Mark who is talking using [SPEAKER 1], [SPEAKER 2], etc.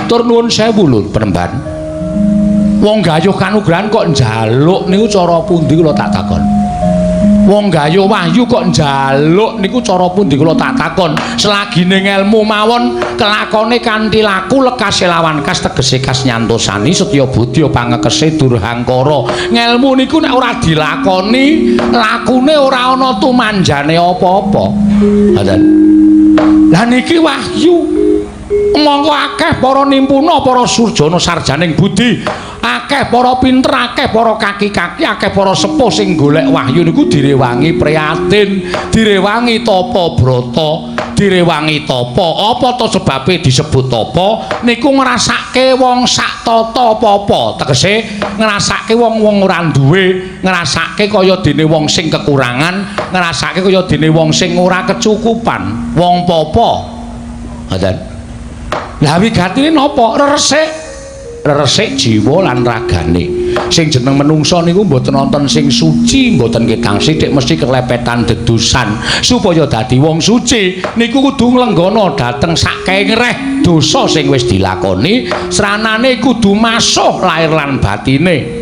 [SPEAKER 1] Matur nuwun sewu lho Penemban. Wong gayuh kanugrahan kok njaluk niku cara pundi kula tak takon. Wong gayuh wahyu kok njaluk niku cara pundi kula tak takon. Selagine ngelmu mawon kelakone kanthi laku lekas lawan kas tegese kas nyantosani setya budya pangekese durhangkara. Ngelmu niku nek ora dilakoni lakune ora ana tumanjane apa-apa. Ngoten. Lah niki wahyu mongko akeh para nimpuna para surjana sarjaning budi akeh para pinter akeh para kaki-kaki akeh para sepuh sing golek wahyu niku direwangi prihatin direwangi tapa brata direwangi tapa apa to sebabe disebut tapa niku ngrasake wong sak tata apa-apa tegese ngrasake wong-wong ora duwe ngrasake kaya dene wong sing kekurangan ngrasake kaya dene wong sing ora kecukupan wong apa ngoten. Lah wigatine napa? Resik jiwa lan ragane. Sing jeneng menungsa niku mboten wonten sing suci, mboten ketang sithik mesti kelepetan dedusan. Supaya dadi wong suci niku kudu nglenggana dhateng sakengreh dosa sing wis dilakoni, sranane kudu masuh lahir lan batine.